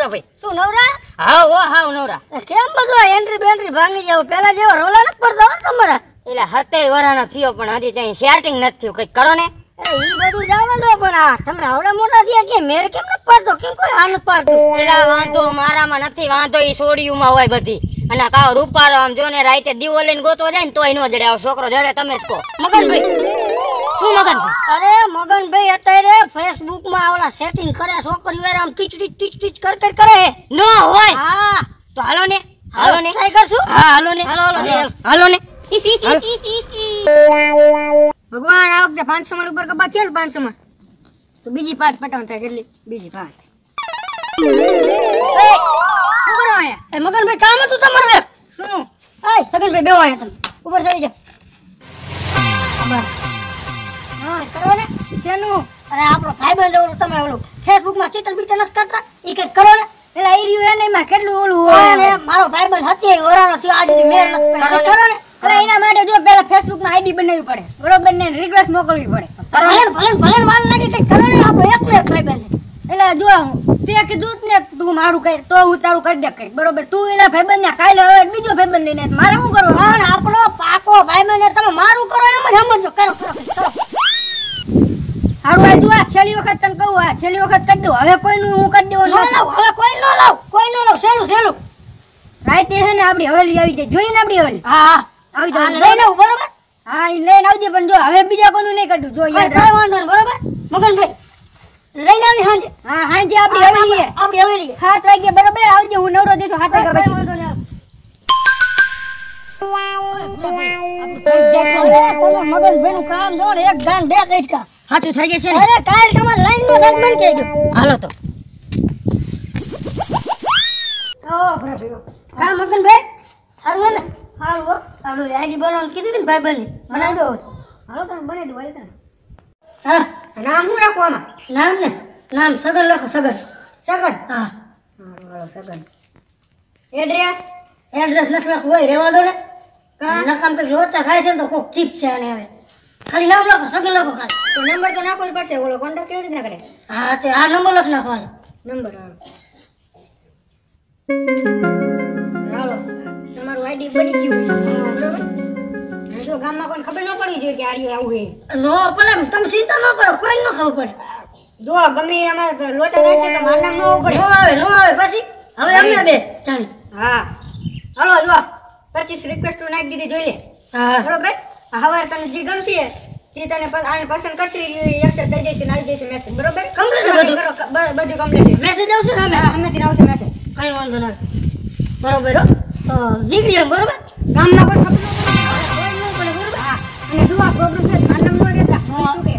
ભૂરાભાઈ. શું નવરા? હા ઓ હા નવરા. કેમ બધું એન્ટ્રી બેન્ટ્રી ભાંગી જાવ? પેલા જેવા રોલા નથી પડતા હો તમારા. એટલે 70 વર્ષનો થયો પણ હજી ચાઈ સેટિંગ નથી થયું. કઈક કરો ને. ઈ બધું જવા દો પણ આ તમે આવડા મોટા થયા કે મેર કેમ નથી પડતો? કેમ કોઈ આ નથી પડતું? એલા વાંધો મારામાં નથી, વાંધો ઈ સોડિયુંમાં હોય બધી. અને કાવ રૂપારો આમ જો ને રાતે દીવો લઈને ગોતવા જાય ને તોય નો જડે. આવો છોકરો જડે તમે જ કહો. મગનભાઈ શું મગનભાઈ? અરે મગનભાઈ અત્યારે ફેસબુક માં આવલા સેટિંગ કરે છોકરીઓ આમ ટીચ કરે નો હોય. હા તો હાલો ને, હાલો ને ટ્રાય કરશું. હા હાલો ને, હાલો ને. ભગવાન આ વખતે 500 મણ ઉપર કપા છે ને 500 મણ તો બીજી 5 પટાવ થાય કેટલી? બીજી 5. શું કરો આયા? મગનભાઈ કામ હતું તમારું? શું? આય સગનભાઈ બેહો આયા તમે ઉપર ચડી જાવ. હા કરો ને. શેનું? અરે આપણો ભાઈબંધ ઓલું તમે ઓલું ફેસબુક માં ચીટર બીટર નથી કરતા ઈ કઈ કરો ને. પેલા ઈ રહ્યું એને માં કેટલું ઓલું હોય. મારો ભાઈબંધ હતી ઓરાનો થયો આજ મેર નથી કરો ને. અરે એના માટે જો પેલા ફેસબુક માં આઈડી બનાવવી પડે બરોબર ને, રિક્વેસ્ટ મોકલવી પડે. ભલે વાલ લાગે કઈ કરો ને. આપણો એકને એક ભાઈબંધ એટલે જો તે કીધું ને તું મારું કર તો હું તારું કરી દે કઈ બરોબર. તું એના ભાઈબંધ ને કાલે હવે બીજો ભાઈબંધ લઈને મારે શું કરવું? હા આપણો પાકો ભાઈબંધ તમે મારું કરો એમ જ સમજો. કરો હારું આ જો આ છેલ્લી વખત તને કહું, આ છેલ્લી વખત કરી દઉં. હવે કોઈનું હું કરી દેવો ન લાવ. હવે કોઈ ન લાવ છેલું રાતે છે ને આપડી હવેલી આવી જાય. જોઈને આપડી હવેલી? હા આવી જાય લઈને આવું બરોબર. હા ઈ લઈને આવજે પણ જો હવે બીજા કોઈનું નહીં કરતું. જો યાર કાઈ વાંધો નહીં બરોબર મગનભાઈ. લઈને આવી હાંજે. હા હાંજે આપડી હવેલી છે. આપડી હવેલી 7 વાગે બરોબર આવજે. હું નવરો દેતો 7 વાગે પછી. વાંધો નહીં. મગનભાઈ નું કામ જો ને એક ગાન બે કઈટકા સાચું થઈ જશે ને? અરે કાલ તમારે લાઈન નો રાજ બન કેજો. હાલો તો. ઓ બરાબર. કા મગનભાઈ હારું ને? હારું હો. હારું આઈડી બનાવવાનું કીધું ને ભાઈબંધ બનાવી દો. હાલો તમે બનાવી દો વાલી તમે. હા નામ શું રાખો આમાં? નામ સગન લખો. સગન હા હાલો સગન. એડ્રેસ નથી લખવું હોય રેવા દો ને. નકામ કઈ લોચા થાય છે ને તો કોક ચીપ છે. અને હવે ખાલી નામ લખો સગન લખો ખાલી. તો નંબર તો નાખવો જ પડશે. ઓલો કોન્ટેક્ટ કેવી રીતના કરે? હા તે આ નંબર લખ નાખો. નંબર હાલો તમારું આઈડી બની ગયું બરોબર. જો ગામમાં કોઈને ખબર ન પડવી જોઈએ કે આર્યું આવું હે. નો ભલે તમે ચિંતા ન કરો, કોઈ ન ખબર પડે. જો ગમે એમાં લોચા થાય છે તો મારું નામ ન આવવું પડે. નો આવે પછી હવે અમને બે ચાલ. હા હાલો જો 25 રિક્વેસ્ટ નાખી દીધી જોઈ લે. હા બરોબર. હવાર તને જે ગમશે તે તને આને પસંદ કરશે એક્સેપ્ટ થઈ જશે ને આવી જશે મેસેજ બરોબર. કમ્પ્લીટ બધું કમ્પ્લીટ મેસેજ આવશે ને હમેથી આવશે મેસેજ. કઈ વાંધો ના બરોબર હો. તો નીકળીએ બરોબર. ગામમાં કોઈ ખબર ન પડે બરોબર. હા અને જો આ પ્રોબ્લેમ છે આનંદ નો રહેતા નો આવે.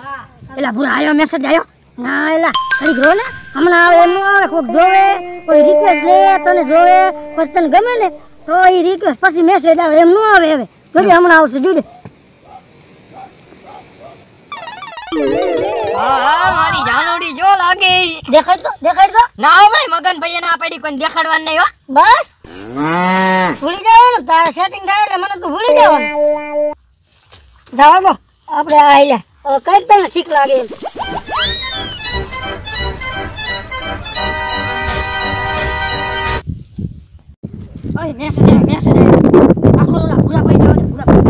હા એલા પૂરા આયો મેસેજ આયો? ના એલા ઘડીક રો ને હમણાં આવે એમ નો આવે. કોક જોવે કોઈ રિક્વેસ્ટ લે તને જોવે પછી તને ગમે ને તો એ રિક્વેસ્ટ પછી મેસેજ આવે એમ નો આવે. હવે જોજે હમણાં આવશે જોજે. હા મારી જાનોડી જો લાગે. દેખાડ તો ના ભાઈ મગનભાઈ ના પાડી કોઈ દેખાડવાનું નહીં હો. બસ ભૂલી જવાનું. તારે સેટિંગ થાય એટલે મને તો ભૂલી જવાનું. જવા દો આપણે આયલા હવે કઈ તને ઠીક લાગે એમ. ઓય મેસેજ આખો ઓલા પૂરા ભાઈ જવા દે પૂરા ભાઈ.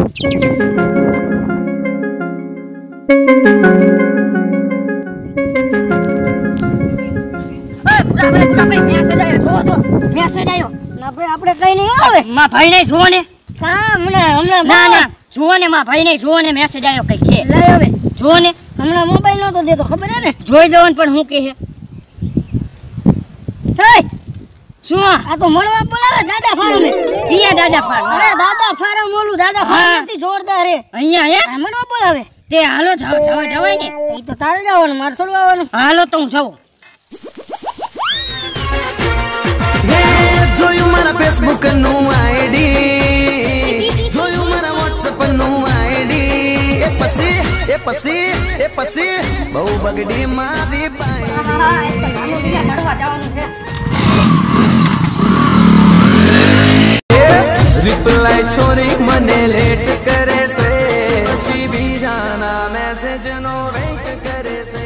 મેસેજ આયો ના ભાઈ આપણે કઈ નહીં આવે. માં ભાઈ નહીં જોવો ને. હા હમણાં ના જોવો ને માં ભાઈ નહીં જોવો ને મેસેજ આયો કઈ છે. લઈ હવે જોવો ને હમણાં મોબાઈલ નતો દેતો ખબર હે ને. જોઈ દેવાનું પણ હું કે છે થઈ શું? આ તો મળવા બોલાવે દાદા ફાર્મ. અહીંયા દાદા ફાર્મ. અરે દાદા ફાર્મ ઓલું દાદા ફાર્મ થી જોરદાર હે. અહીંયા હે મળવા બોલાવે. તે હાલો જવાય ને. એ તો તારે જવાનું મારે થોડું આવવાનું. હાલો તો હું જાઉં. જોયું મારા ફેસબુક નું આઈડી, જોયું મારા વોટ્સએપ નું આઈડી. એ પછી બહુ બગડી મારી બાઈ. મળવા જવાનું છે. રિપ્લાય છોરી મને લેટ કરે છે, પછી બીજાના મેસેજ નો વેઇટ કરે છે.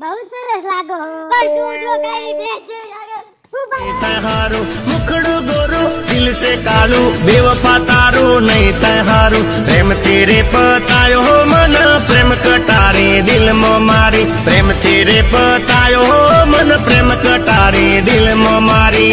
બહુ સરસ લાગો પણ તું જો કાળી ભેંસ જેવી લાગે हारू मुखड़ू गोरू दिल से कालू बेवफा तारू नहीं तहारू प्रेम तेरे पतायो हो मन प्रेम कटारे दिल मो मारी प्रेम तेरे पतायो हो मन प्रेम कटारे दिल मो मारी